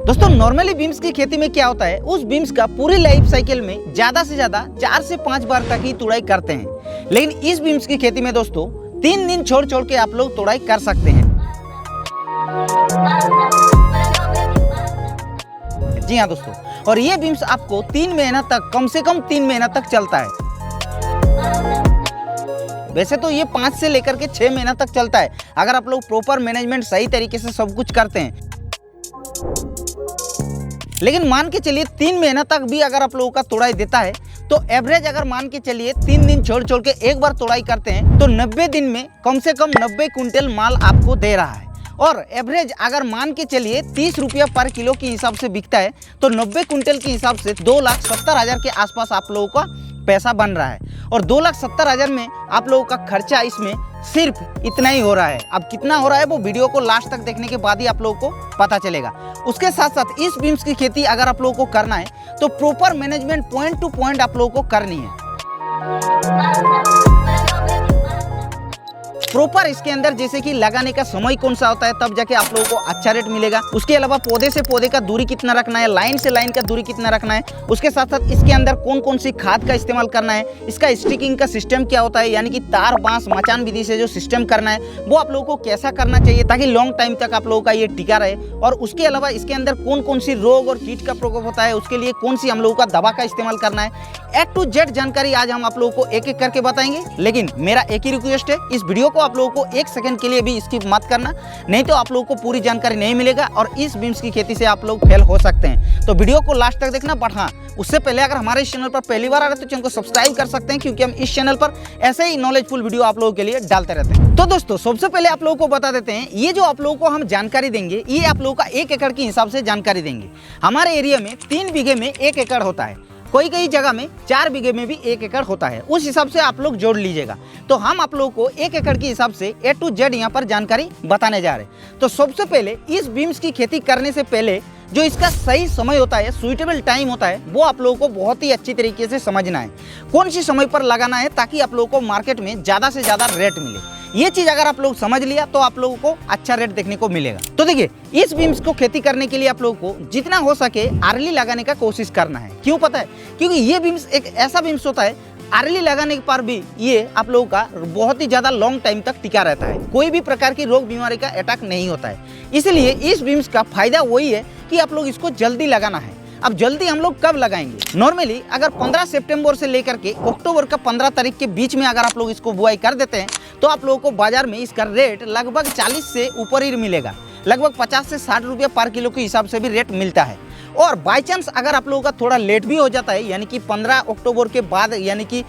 दोस्तों normally beams की खेती में क्या होता है, उस बीम्स का पूरी लाइफ साइकिल में ज्यादा से ज्यादा 4 से 5 बार तक ही तुड़ाई करते हैं। लेकिन इस बीम्स की खेती में दोस्तों 3 दिन छोड़ छोड़ के आप लोग तुड़ाई कर सकते हैं। जी हाँ दोस्तों, और ये बीम्स आपको 3 महीना तक, कम से कम 3 महीना तक चलता है। वैसे तो ये 5 से लेकर के 6 महीना तक चलता है अगर आप लोग प्रॉपर मैनेजमेंट सही तरीके से सब कुछ करते हैं। लेकिन मान के चलिए 3 महीना तक भी अगर आप लोगों का तुड़ाई देता है तो एवरेज अगर मान के चलिए 3 दिन छोड़ छोड़ के एक बार तुड़ाई करते हैं तो 90 दिन में कम से कम 90 कुंटल माल आपको दे रहा है। और एवरेज अगर मान के चलिए 30 रुपया पर किलो के हिसाब से बिकता है तो 90 कुंटल के हिसाब से 2,70,000 के आसपास आप लोगों का पैसा बन रहा है। और 2,70,000 में आप लोगों का खर्चा इसमें सिर्फ इतना ही हो रहा है। अब कितना हो रहा है वो वीडियो को लास्ट तक देखने के बाद ही आप लोगों को पता चलेगा। उसके साथ साथ इस बीम्स की खेती अगर आप लोगों को करना है तो proper management point two point आप लोगों को करनी है। प्रॉपर इसके अंदर जैसे कि लगाने का समय कौन सा होता है तब जाके आप लोगों को अच्छा रेट मिलेगा। उसके अलावा पौधे से पौधे का दूरी कितना रखना है, लाइन से लाइन का दूरी कितना रखना है, उसके साथ साथ इसके अंदर कौन कौन सी खाद का इस्तेमाल करना है, इसका स्टिकिंग का सिस्टम क्या होता है, यानी कि तार बांस मचान विधि से जो सिस्टम करना है वो आप लोगों को कैसा करना चाहिए ताकि लॉन्ग टाइम तक आप लोगों का ये टिका रहे। और उसके अलावा इसके अंदर कौन कौन सी रोग और कीट का प्रकोप होता है, उसके लिए कौन सी हम लोगों का दवा का इस्तेमाल करना है, A to Z जानकारी आज हम आप लोगों को एक एक करके बताएंगे। लेकिन मेरा एक ही रिक्वेस्ट है, इस वीडियो को आप लोगों को 1 सेकंड के लिए भी स्किप मत करना, नहीं तो आप लोगों को पूरी जानकारी नहीं मिलेगा और इस बीम्स की खेती से आप लोग फेल हो सकते हैं। तो वीडियो को लास्ट तक देखना। बट हाँ, उससे पहले अगर हमारे इस चैनल पर पहली बार आ रहे हैं तो चैनल को सब्सक्राइब कर सकते हैं, क्योंकि हम इस चैनल पर ऐसे ही नॉलेजफुल वीडियो आप लोगों के लिए डालते रहते हैं। तो दोस्तों सबसे पहले आप लोगों को बता देते हैं, ये जो आप लोगों को हम जानकारी देंगे ये आप लोगों का 1 एकड़ के हिसाब से जानकारी देंगे। हमारे एरिया में 3 बीघे में 1 एकड़ होता है, कोई कई जगह में 4 बीघे में भी 1 एकड़ होता है। उस हिसाब से आप लोग जोड़ लीजिएगा। तो हम आप लोगों को 1 एकड़ के हिसाब से A to Z यहाँ पर जानकारी बताने जा रहे हैं। तो सबसे पहले इस बीम्स की खेती करने से पहले जो इसका सही समय होता है, सुइटेबल टाइम होता है, वो आप लोगों को बहुत ही अच्छी तरीके से समझना है। कौन सी समय पर लगाना है ताकि आप लोगों को मार्केट में ज़्यादा से ज़्यादा रेट मिले। ये चीज़ अगर आप लोग समझ लिया तो आप लोगों को अच्छा रेट देखने को मिलेगा। तो देखिए, इस बीम्स को खेती करने के लिए आप लोगों को जितना हो सके अर्ली लगाने का कोशिश करना है। क्यों पता है? क्योंकि ये बीम्स एक ऐसा बीम्स होता है, अर्ली लगाने के पर भी ये आप लोगों का बहुत ही ज़्यादा लॉन्ग टाइम तक टिका रहता है, कोई भी प्रकार की रोग बीमारी का अटैक नहीं होता है। इसलिए इस बीम्स का फायदा वही है कि आप लोग इसको जल्दी लगाना है। अब जल्दी हम लोग कब लगाएंगे? नॉर्मली अगर 15 सितंबर से लेकर के अक्टूबर का 15 तारीख के बीच में अगर आप लोग इसको बुआई कर देते हैं तो आप लोगों को बाजार में इसका रेट लगभग 40 से ऊपर ही मिलेगा। लगभग 50 से 60 रुपये पर किलो के हिसाब से भी रेट मिलता है। और बाई चांस अगर आप लोगों का थोड़ा लेट भी हो जाता है, यानी कि 15 अक्टूबर के बाद, यानी कि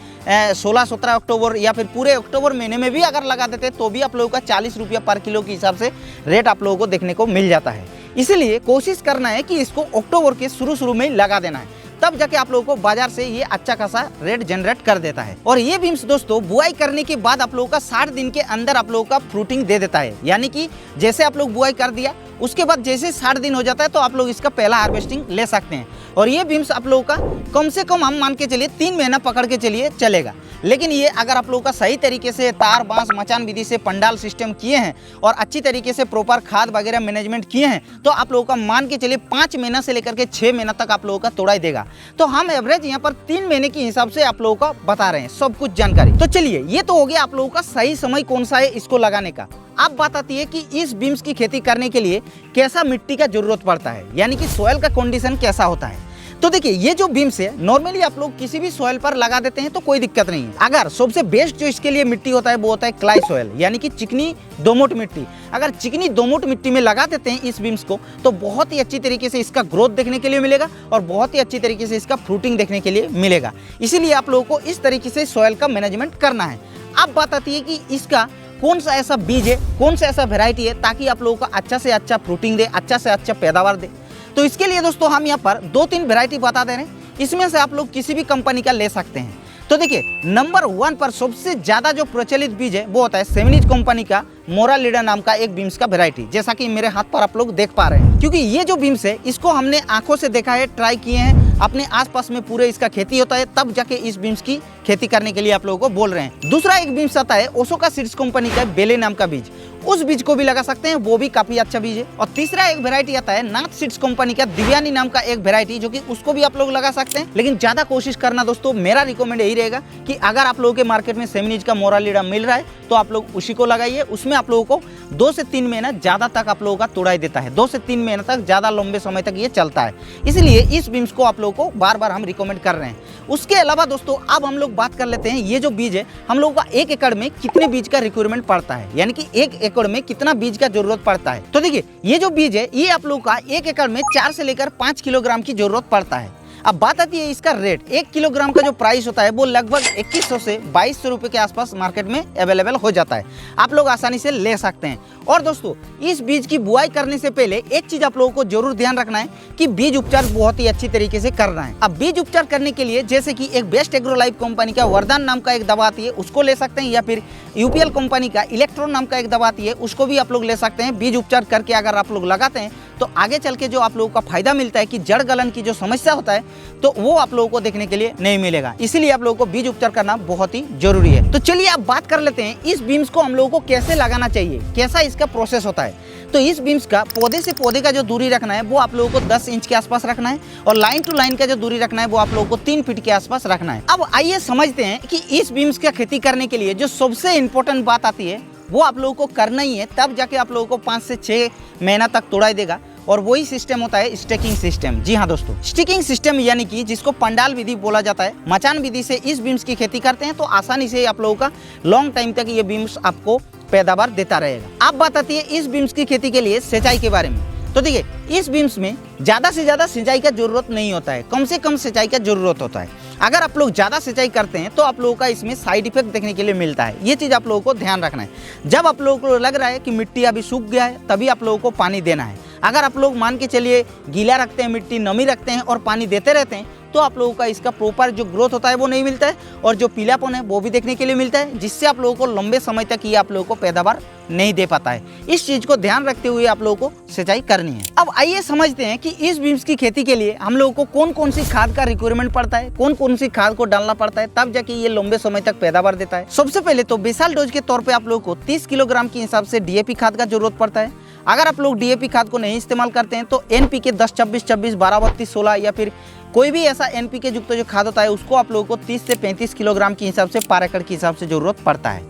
16-17 अक्टूबर या फिर पूरे अक्टूबर महीने में भी अगर लगा देते हैं तो भी आप लोगों का 40 रुपया पर किलो के हिसाब से रेट आप लोगों को देखने को मिल जाता है। इसीलिए कोशिश करना है कि इसको अक्टूबर के शुरू में लगा देना है, तब जाके आप लोगों को बाजार से ये अच्छा खासा रेट जनरेट कर देता है। और ये बीम्स दोस्तों बुआई करने के बाद आप लोगों का 60 दिन के अंदर आप लोगों का फ्रूटिंग दे देता है। यानी कि जैसे आप लोग बुआई कर दिया उसके बाद जैसे 60 दिन हो जाता है तो आप लोग इसका पहला हार्वेस्टिंग ले सकते हैं। और ये बीम्स आप लोगों का कम से कम हम मान के चलिए 3 महीना पकड़ के चलिए चलेगा। लेकिन ये अगर आप लोगों का सही तरीके से तार बांस मचान विधि से पंडाल सिस्टम किए हैं और अच्छी तरीके से प्रॉपर खाद वगैरह मैनेजमेंट किए हैं तो आप लोगों का मान के चलिए 5 महीना से लेकर के 6 महीना तक आप लोगों का तोड़ाई देगा। तो हम एवरेज यहाँ पर 3 महीने के हिसाब से आप लोगों का बता रहे हैं सब कुछ जानकारी। तो चलिए, ये तो हो गया आप लोगों का सही समय कौन सा है इसको लगाने का। अब बात आती है कि इस बीम्स की खेती करने के लिए कैसा मिट्टी का जरूरत पड़ता है, यानी कि सॉइल का कंडीशन कैसा होता है। तो देखिए, ये जो बीम्स है नॉर्मली आप लोग किसी भी सॉइल पर लगा देते हैं तो कोई दिक्कत नहीं है। अगर सबसे बेस्ट जो इसके लिए मिट्टी होता है वो होता है क्लाई सॉइल, यानी कि चिकनी दोमट मिट्टी। अगर चिकनी दोमट मिट्टी में लगा देते हैं इस बीम्स को तो बहुत ही अच्छी तरीके से इसका ग्रोथ देखने के लिए मिलेगा और बहुत ही अच्छी तरीके से इसका फ्रूटिंग देखने के लिए मिलेगा। इसीलिए आप लोगों को इस तरीके से सॉइल का मैनेजमेंट करना है। अब बात आती है कि इसका कौन सा ऐसा बीज है, कौन सा ऐसा वेराइटी है ताकि आप लोगों को अच्छा से अच्छा फ्रूटिंग दे, अच्छा से अच्छा पैदावार दे। तो इसके लिए दोस्तों हम यहाँ पर 2-3 वेराइटी बता दे रहे हैं, इसमें से आप लोग किसी भी कंपनी का ले सकते हैं। तो देखिए, नंबर 1 पर सबसे ज़्यादा जो प्रचलित बीज है वो होता है सेमिनिज कंपनी का मोरा लीडर नाम का एक बीम्स का वेराइटी, जैसा कि मेरे हाथ पर आप लोग देख पा रहे हैं। क्योंकि ये जो बीम्स है इसको हमने आंखों से देखा है, ट्राई किए हैं, अपने आसपास में पूरे इसका खेती होता है, तब जाके इस बीम्स की खेती करने के लिए आप लोगों को बोल रहे हैं। दूसरा एक बीम्स आता है ओशोका सीड्स कंपनी का बेले नाम का बीज। उस बीज को भी लगा सकते हैं, वो भी काफी अच्छा बीज है। और तीसरा एक वेरायटी आता है नाथ सीड्स कंपनी का दिव्यानी नाम का एक वेरायटी, जो कि उसको भी आप लोग लगा सकते हैं। लेकिन ज्यादा कोशिश करना दोस्तों, मेरा रिकमेंड यही रहेगा कि अगर आप लोगों के मार्केट में सेमिनीज का मोरालीडा मिल रहा है तो आप लोग उसी को लगाइए। उसमें आप लोगों को 2 से 3 महीना ज्यादा तक आप लोगों का तोड़ाई देता है, 2 से 3 महीने तक ज्यादा लंबे समय तक ये चलता है, इसलिए इस बीन्स को आप लोगों को बार बार हम रिकमेंड कर रहे हैं। उसके अलावा दोस्तों अब हम लोग बात कर लेते हैं, ये जो बीज है हम लोगों का 1 एकड़ में कितने बीज का रिक्वायरमेंट पड़ता है, यानी कि 1 एकड़ में कितना बीज का जरूरत पड़ता है। तो देखिए ये जो बीज है ये आप लोगों का 1 एकड़ में 4 से लेकर 5 किलोग्राम की जरूरत पड़ता है। अब बात आती है इसका रेट, 1 किलोग्राम का जो प्राइस होता है वो लगभग 2100 से 2200 रुपए के आसपास मार्केट में अवेलेबल हो जाता है, आप लोग आसानी से ले सकते हैं। और दोस्तों इस बीज की बुआई करने से पहले एक चीज आप लोगों को जरूर ध्यान रखना है कि बीज उपचार बहुत ही अच्छी तरीके से करना है। अब बीज उपचार करने के लिए जैसे कि एक बेस्ट एग्रो लाइफ कंपनी का वरदान नाम का एक दवा आती है उसको ले सकते हैं, या फिर यूपीएल कंपनी का इलेक्ट्रॉन नाम का एक दवा आती है उसको भी आप लोग ले सकते हैं। बीज उपचार करके अगर आप लोग लगाते हैं तो आगे चल के जो आप लोगों का फायदा मिलता है कि जड़ गलन की जो समस्या होता है तो वो आप लोगों को देखने के लिए नहीं मिलेगा, इसीलिए आप लोगों को बीज उपचार करना बहुत ही जरूरी है। तो चलिए अब बात कर लेते हैं इस बीम्स को हम लोगों को कैसे लगाना चाहिए, कैसा इसका प्रोसेस होता है। तो इस बीम्स का पौधे से पौधे का जो दूरी रखना है वो आप लोगों को 10 इंच के आसपास रखना है, और लाइन टू लाइन का जो दूरी रखना है वो आप लोगों को 3 फीट के आसपास रखना है। अब आइए समझते हैं कि इस बीम्स का खेती करने के लिए जो सबसे इंपॉर्टेंट बात आती है वो आप लोगों को करना ही है, तब जाके आप लोगों को 5 से 6 महीना तक तोड़ाई देगा। और वही सिस्टम होता है स्टेकिंग सिस्टम। जी हाँ दोस्तों, स्टिकिंग सिस्टम यानी कि जिसको पंडाल विधि बोला जाता है, मचान विधि से इस बीम्स की खेती करते हैं तो आसानी से आप लोगों का लॉन्ग टाइम तक ये बीम्स आपको पैदावार देता रहेगा। अब बात आती है इस बीम्स की खेती के लिए सिंचाई के बारे में। तो देखिए इस बीम्स में ज्यादा से ज्यादा सिंचाई का जरूरत नहीं होता है, कम से कम सिंचाई का जरूरत होता है। अगर आप लोग ज्यादा सिंचाई करते हैं तो आप लोगों का इसमें साइड इफेक्ट देखने के लिए मिलता है, ये चीज आप लोगों को ध्यान रखना है। जब आप लोगों को लग रहा है कि मिट्टी अभी सूख गया है तभी आप लोगों को पानी देना है। अगर आप लोग मान के चलिए गीला रखते हैं, मिट्टी नमी रखते हैं और पानी देते रहते हैं तो आप लोगों का इसका प्रॉपर जो ग्रोथ होता है वो नहीं मिलता है, और जो पीलापन है वो भी देखने के लिए मिलता है, जिससे आप लोगों को लंबे समय तक ये आप लोगों को पैदावार नहीं दे पाता है। इस चीज को ध्यान रखते हुए आप लोगों को सिंचाई करनी है। अब आइए समझते हैं कि इस बीम्स की खेती के लिए हम लोगों को कौन कौन सी खाद का रिक्वायरमेंट पड़ता है, कौन कौन सी खाद को डालना पड़ता है, तब जाके ये लंबे समय तक पैदावार देता है। सबसे पहले तो बेसाल डोज के तौर पर आप लोगों को 30 किलोग्राम के हिसाब से डीएपी खाद का जरूरत पड़ता है। अगर आप लोग डीएपी खाद को नहीं इस्तेमाल करते हैं तो एनपीके 10-26-26, 12-32-16 या फिर कोई भी ऐसा एनपीके युक्त जो खाद होता है उसको आप लोगों को 30 से 35 किलोग्राम के हिसाब से पर एकड़ के हिसाब से जरूरत पड़ता है।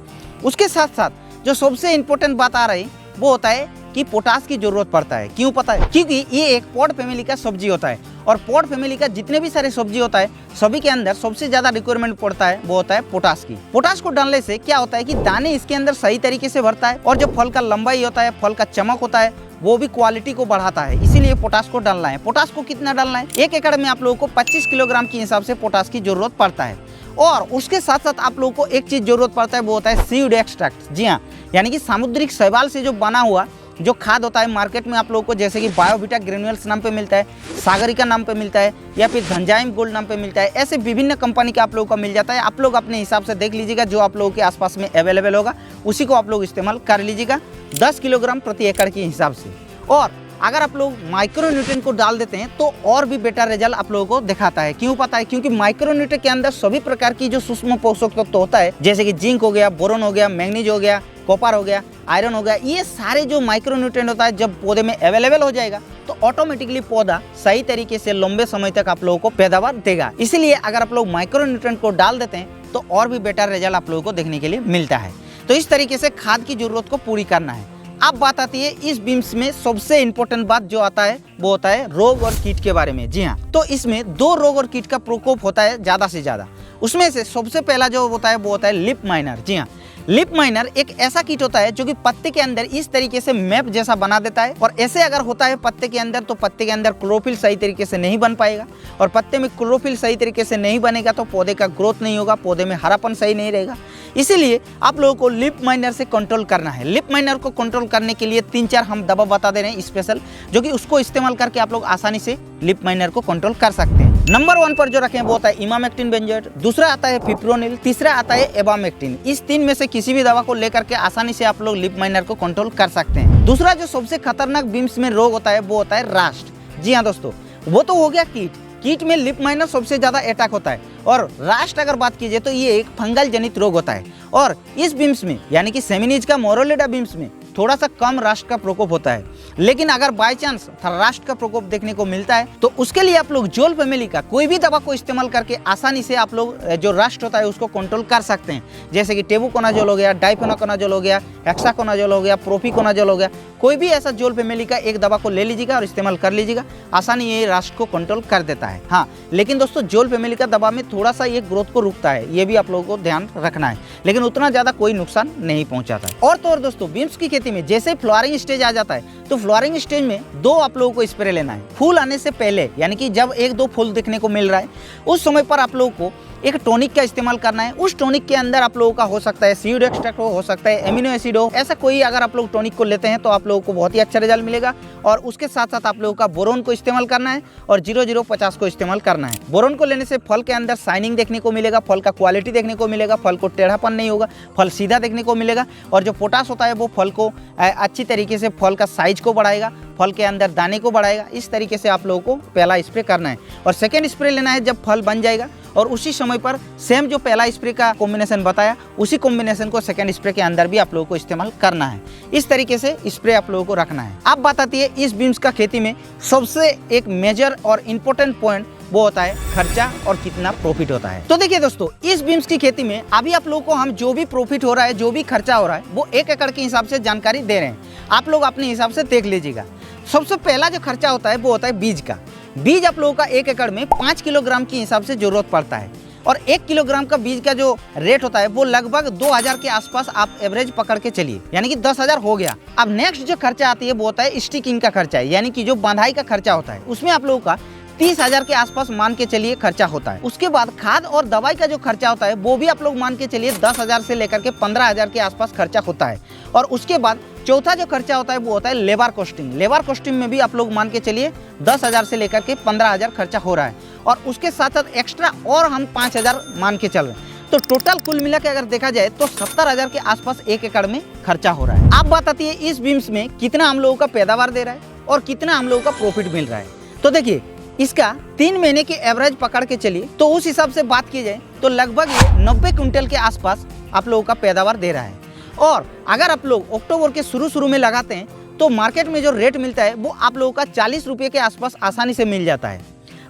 उसके साथ साथ जो सबसे इंपॉर्टेंट बात आ रही वो होता है कि पोटास की जरूरत पड़ता है। क्यों पता है? क्योंकि ये एक पॉड फैमिली का सब्जी होता है, और पॉड फैमिली का जितने भी सारे सब्जी होता है सभी के अंदर सबसे ज्यादा रिक्वायरमेंट पड़ता है वो होता है पोटास की। पोटास को डालने से क्या होता है कि दाने इसके अंदर सही तरीके से भरता है, और जो फल का लंबाई होता है, फल का चमक होता है, वो भी क्वालिटी को बढ़ाता है। इसीलिए पोटास को डालना है। पोटास को कितना डालना है? 1 एकड़ में आप लोगों को 25 किलोग्राम के हिसाब से पोटास की जरूरत पड़ता है। और उसके साथ साथ आप लोगों को एक चीज जरूरत पड़ता है वो होता है सीड एक्सट्रैक्ट। जी हाँ, यानी कि सामुद्रिक शैवाल से जो बना हुआ जो खाद होता है मार्केट में आप लोगों को जैसे कि बायोविटा ग्रेन्यूल्स नाम पे मिलता है, सागरिका नाम पे मिलता है, या फिर धनजाइम गोल्ड नाम पे मिलता है। ऐसे विभिन्न कंपनी का आप लोगों को मिल जाता है। आप लोग अपने हिसाब से देख लीजिएगा, जो आप लोगों के आसपास में अवेलेबल होगा उसी को आप लोग इस्तेमाल कर लीजिएगा 10 किलोग्राम प्रति एकड़ के हिसाब से। और अगर आप लोग माइक्रोन्यूट्रिएंट को डाल देते हैं तो और भी बेटर रिजल्ट आप लोगों को दिखाता है। क्यों पता है? क्योंकि माइक्रोन्यूट्रिएंट के अंदर सभी प्रकार की जो सूक्ष्म पोषक तत्व होता है, जैसे कि जिंक हो गया, बोरोन हो गया, मैग्नीज हो गया, कॉपर हो गया, आयरन हो गया, ये सारे जो माइक्रोन्यूट्रिएंट होता है जब पौधे में अवेलेबल हो जाएगा तो ऑटोमेटिकली पौधा सही तरीके से लंबे समय तक आप लोगों को पैदावार देगा। इसलिए अगर आप लोग माइक्रोन्यूट्रिएंट को डाल देते हैं तो और भी बेटर रिजल्ट आप लोगों को देखने के लिए मिलता है। तो इस तरीके से खाद की जरूरत को पूरी करना है। अब बात आती है इस बीम्स में सबसे इंपॉर्टेंट बात जो आता है वो होता है रोग और कीट के बारे में। जी हाँ, तो इसमें 2 रोग और कीट का प्रकोप होता है ज्यादा से ज्यादा। उसमें से सबसे पहला जो होता है वो होता है लीफ माइनर। जी हाँ, लीफ माइनर एक ऐसा कीट होता है जो कि पत्ते के अंदर इस तरीके से मैप जैसा बना देता है, और ऐसे अगर होता है पत्ते के अंदर तो पत्ते के अंदर क्लोरोफिल सही तरीके से नहीं बन पाएगा, और पत्ते में क्लोरोफिल सही तरीके से नहीं बनेगा तो पौधे का ग्रोथ नहीं होगा, पौधे में हरापन सही नहीं रहेगा। इसीलिए आप लोगों को लीफ माइनर से कंट्रोल करना है। लीफ माइनर को कंट्रोल करने के लिए 3-4 हम दवा बता दे रहे हैं स्पेशल, जो कि उसको इस्तेमाल करके आप लोग आसानी से लीफ माइनर को कंट्रोल कर सकते हैं। नंबर 1 पर जो रखें वो होता है इमामेक्टिन बेंजोएट, दूसरा आता है फिप्रोनिल, तीसरा आता है एबामेक्टिन। इस 3 में से किसी भी दवा को लेकर के आसानी से आप लोग लीफ माइनर को कंट्रोल कर सकते हैं। दूसरा जो सबसे खतरनाक बीम्स में रोग होता है वो होता है रास्ट। जी हाँ दोस्तों, वो तो हो गया कीट। कीट में लीफ माइनर सबसे ज्यादा अटैक होता है, और रास्ट अगर बात कीजिए तो ये एक फंगल जनित रोग होता है। और इस बीम्स में यानी कि सेमिनीज का मोरालीडा बीम्स में थोड़ा सा कम राष्ट्र का प्रकोप होता है। लेकिन अगर बाय चांस राष्ट्र का प्रकोप देखने को मिलता है तो उसके लिए आप लोग जोल फैमिली का कोई भी दवा को इस्तेमाल करके आसानी से आप लोग जो राष्ट्र होता है उसको कंट्रोल कर सकते हैं। जैसे कि टेबुकोनाजोल हो गया, डाइफेनाकोनाजोल हो गया, हेक्साकोनाजोल हो गया, प्रोपिकोनाजोल हो गया, कोई भी ऐसा जोल फैमिली का एक दवा को ले लीजिएगा और इस्तेमाल कर लीजिएगा, आसानी ये राष्ट्र को कंट्रोल कर देता है। हाँ, लेकिन दोस्तों जोल फैमिली का दवा में थोड़ा सा ये ग्रोथ को रुकता है, ये भी आप लोगों को ध्यान रखना है, लेकिन उतना ज़्यादा कोई नुकसान नहीं पहुंचाता है। और तो और दोस्तों बीन्स की खेती में जैसे फ्लावरिंग स्टेज आ जाता है तो फ्लावरिंग स्टेज में 2 आप लोगों को स्प्रे लेना है। फूल आने से पहले यानी कि जब 1-2 फूल देखने को मिल रहा है उस समय पर आप लोगों को एक टॉनिक का इस्तेमाल करना है। उस टॉनिक के अंदर आप लोगों का हो सकता है सीड एक्सट्रैक्ट हो सकता है एमिनो एसिड हो, ऐसा कोई अगर आप लोग टॉनिक को लेते हैं तो आप लोगों को बहुत ही अच्छा रिजल्ट मिलेगा। और उसके साथ साथ आप लोगों का बोरोन को इस्तेमाल करना है और 0050 को इस्तेमाल करना है। बोरोन को लेने से फल के अंदर शाइनिंग देखने को मिलेगा, फल का क्वालिटी देखने को मिलेगा, फल को टेढ़ापन नहीं होगा, फल सीधा देखने को मिलेगा। और जो पोटास होता है वो फल को अच्छी तरीके से फल का साइज को बढ़ाएगा, फल के अंदर दाने को बढ़ाएगा। इस तरीके से आप लोगों को पहला स्प्रे करना है और सेकेंड स्प्रे लेना है जब फल बन जाएगा और उसी समय पर सेम जो पहला स्प्रे का कॉम्बिनेशन बताया उसी कॉम्बिनेशन को सेकेंड स्प्रे के अंदर भी आप लोगों को इस्तेमाल करना है। इस तरीके से स्प्रे आप लोगों को रखना है। अब बात आती है इस बीन्स का खेती में सबसे एक मेजर और इम्पोर्टेंट पॉइंट, वो होता है खर्चा और कितना प्रॉफिट होता है। तो देखिए दोस्तों, इस बीन्स की खेती में अभी आप लोगों को हम जो भी प्रॉफिट हो रहा है, जो भी खर्चा हो रहा है, वो 1 एकड़ के हिसाब से जानकारी दे रहे हैं। आप लोग अपने हिसाब से देख लीजिएगा। सबसे पहला जो खर्चा होता है वो होता है बीज का। बीज आप लोगों का 1 एकड़ में 5 किलोग्राम के हिसाब से जरूरत पड़ता है और 1 किलोग्राम का बीज का जो रेट होता है वो लगभग 2000 के आसपास आप एवरेज पकड़ के चलिए, यानी कि 10,000 हो गया। अब नेक्स्ट जो खर्चा आती है वो होता है स्टिकिंग का खर्चा, यानी कि जो बंधाई का खर्चा होता है, उसमें आप लोगों का 30,000 के आसपास मान के चलिए खर्चा होता है। उसके बाद खाद और दवाई का जो खर्चा होता है वो भी आप लोग मान के चलिए 10,000 से लेकर के 15,000 के आसपास खर्चा होता है। और उसके बाद चौथा जो खर्चा होता है वो होता है लेबर कॉस्टिंग। लेबर कॉस्टिंग में भी आप लोग मान के चलिए 10,000 से लेकर के 15,000 खर्चा हो रहा है और उसके साथ साथ एक्स्ट्रा और हम 5,000 मान के चल रहे हैं। तो टोटल कुल मिला के अगर देखा जाए तो 70,000 के आसपास 1 एकड़ में खर्चा हो रहा है। अब बात आती है इस बीन्स में कितना हम लोगों का पैदावार दे रहा है और कितना हम लोगों का प्रॉफिट मिल रहा है। तो देखिए, इसका 3 महीने की एवरेज पकड़ के चलिए तो उस हिसाब से बात की जाए तो लगभग ये 90 कुंटल के आसपास आप लोगों का पैदावार दे रहा है। और अगर आप लोग अक्टूबर के शुरू में लगाते हैं तो मार्केट में जो रेट मिलता है वो आप लोगों का 40 रुपये के आसपास आसानी से मिल जाता है।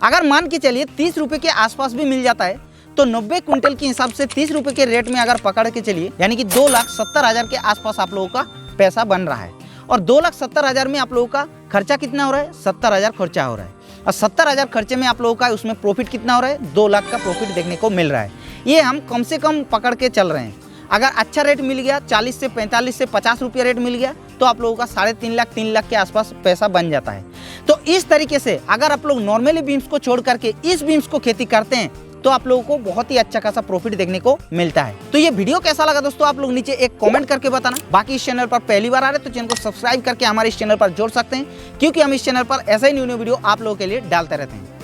अगर मान के चलिए 30 रुपये के आसपास भी मिल जाता है तो 90 कुंटल के हिसाब से 30 रुपये के रेट में अगर पकड़ के चलिए, यानी कि 2,70,000 के आसपास आप लोगों का पैसा बन रहा है। और 2,70,000 में आप लोगों का खर्चा कितना हो रहा है? 70,000 खर्चा हो रहा है। और 70,000 खर्चे में आप लोगों का उसमें प्रॉफिट कितना हो रहा है? 2 लाख का प्रॉफिट देखने को मिल रहा है। ये हम कम से कम पकड़ के चल रहे हैं। अगर अच्छा रेट मिल गया, 40 से 45 से 50 रुपये रेट मिल गया तो आप लोगों का 3.5 लाख 3 लाख के आसपास पैसा बन जाता है। तो इस तरीके से अगर आप लोग नॉर्मली बीन्स को छोड़ करके इस बीन्स को खेती करते हैं तो आप लोगों को बहुत ही अच्छा खासा प्रॉफिट देखने को मिलता है। तो ये वीडियो कैसा लगा दोस्तों, आप लोग नीचे एक कमेंट करके बताना। बाकी इस चैनल पर पहली बार आ रहे तो चैनल को सब्सक्राइब करके हमारे इस चैनल पर जोड़ सकते हैं, क्योंकि हम इस चैनल पर ऐसा ही न्यू वीडियो आप लोगों के लिए डालते रहते हैं।